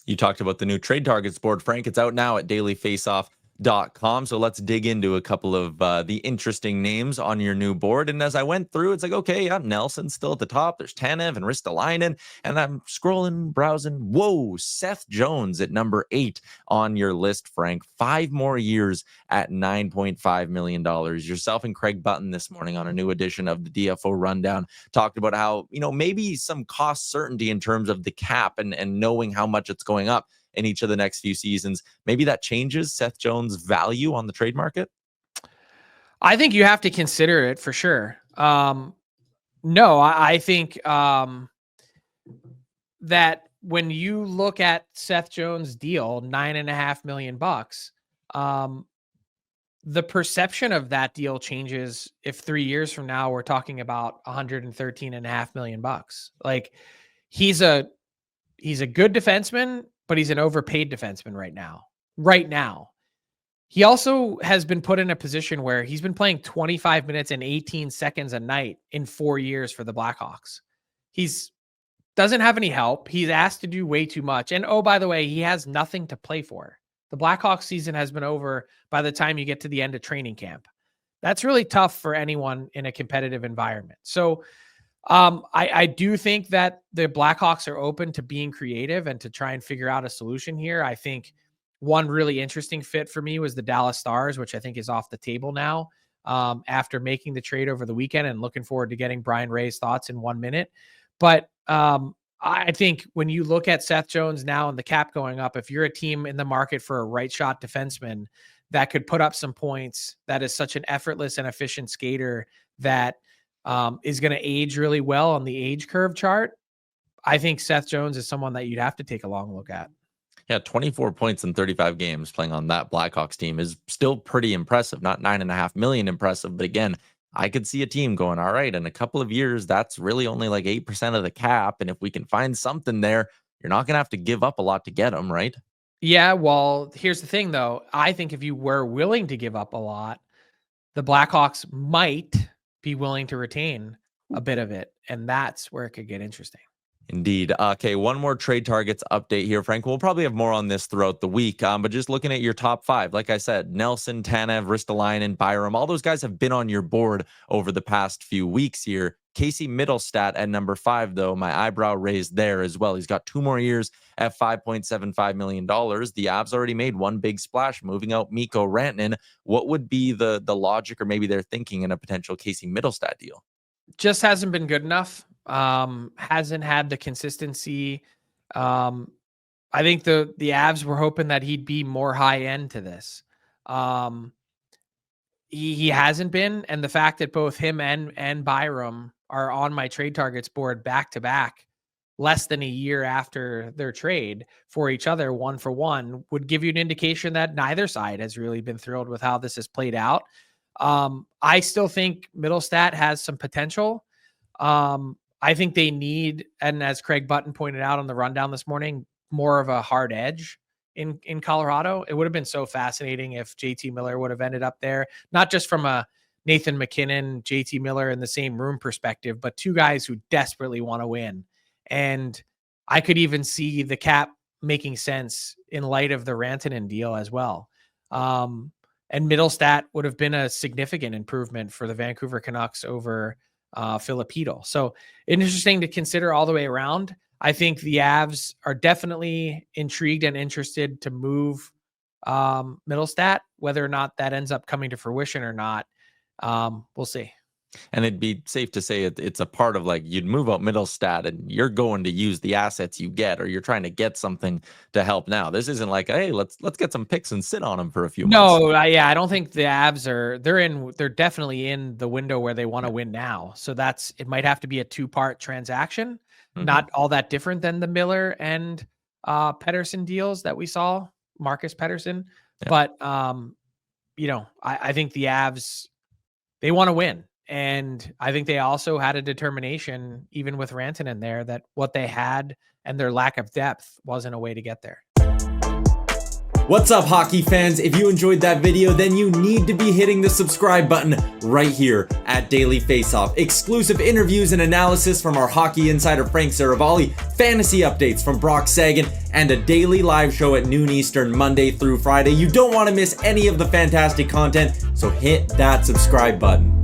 You talked about the new trade targets board, Frank. It's out now at dailyfaceoff.com. So let's dig into a couple of the interesting names on your new board. And as I went through, it's like, okay, yeah, Nelson's still at the top. There's Tanev and Ristolainen. And I'm scrolling, browsing. Whoa, Seth Jones at number 8 on your list, Frank. 5 more years at $9.5 million. Yourself and Craig Button this morning on a new edition of the DFO Rundown talked about how, maybe some cost certainty in terms of the cap and knowing how much it's going up in each of the next few seasons. Maybe that changes Seth Jones' value on the trade market. I think you have to consider it for sure. No, I think that when you look at Seth Jones' deal, $9.5 million, the perception of that deal changes if 3 years from now we're talking about $113.5 million. Like, he's a good defenseman, but he's an overpaid defenseman right now. He also has been put in a position where he's been playing 25 minutes and 18 seconds a night in 4 years for the Blackhawks. He's doesn't have any help. He's asked to do way too much. And oh, by the way, he has nothing to play for. The Blackhawks season has been over by the time you get to the end of training camp. That's really tough for anyone in a competitive environment. So I do think that the Blackhawks are open to being creative and to try and figure out a solution here. I think one really interesting fit for me was the Dallas Stars, which I think is off the table now after making the trade over the weekend, and looking forward to getting Brian Ray's thoughts in 1 minute. But I think when you look at Seth Jones now and the cap going up, if you're a team in the market for a right shot defenseman that could put up some points, that is such an effortless and efficient skater that is going to age really well on the age curve chart, I think Seth Jones is someone that you'd have to take a long look at. Yeah, 24 points in 35 games playing on that Blackhawks team is still pretty impressive. Not $9.5 million impressive, but again, I could see a team going, all right, in a couple of years, that's really only like 8% of the cap. And if we can find something there, you're not going to have to give up a lot to get them, right? Yeah, well, here's the thing, though. I think if you were willing to give up a lot, the Blackhawks might be willing to retain a bit of it. And that's where it could get interesting. Indeed. Okay, one more trade targets update here, Frank. We'll probably have more on this throughout the week, but just looking at your top 5, like I said, Nelson, Tanev, Ristolainen, Byram, all those guys have been on your board over the past few weeks here. Casey Mittelstadt at number 5, though, my eyebrow raised there as well. He's got 2 more years at $5.75 million. The Avs already made one big splash, moving out Mikko Rantanen. What would be the logic or maybe their thinking in a potential Casey Mittelstadt deal? Just hasn't been good enough. Hasn't had the consistency. I think the Avs were hoping that he'd be more high end to this. He hasn't been, and the fact that both him and Byram are on my trade targets board back to back, less than a year after their trade for each other, 1-for-1, would give you an indication that neither side has really been thrilled with how this has played out. I still think Mittelstadt has some potential. I think they need, and as Craig Button pointed out on the rundown this morning, more of a hard edge in Colorado. It would have been so fascinating if JT Miller would have ended up there, not just from a Nathan McKinnon, JT Miller in the same room perspective, but two guys who desperately want to win. And I could even see the cap making sense in light of the Rantanen deal as well. And Mittelstadt would have been a significant improvement for the Vancouver Canucks over Filipino. So interesting to consider all the way around. I think the Avs are definitely intrigued and interested to move Mittelstadt. Whether or not that ends up coming to fruition or not, we'll see. And it'd be safe to say it's a part of, like, you'd move out Mittelstadt and you're going to use the assets you get, or you're trying to get something to help now. This isn't like, hey, let's get some picks and sit on them for a few months. No, I don't think the Avs they're definitely in the window where they want to win now. So it might have to be a 2-part transaction, not all that different than the Miller and Pettersson deals that we saw, Marcus Pettersson. Yeah. But I think the Avs, they want to win. And I think they also had a determination, even with Rantanen there, that what they had and their lack of depth wasn't a way to get there. What's up, hockey fans? If you enjoyed that video, then you need to be hitting the subscribe button right here at Daily Faceoff. Exclusive interviews and analysis from our hockey insider Frank Seravalli, fantasy updates from Brock Sagan, and a daily live show at noon Eastern Monday through Friday. You don't want to miss any of the fantastic content, so hit that subscribe button.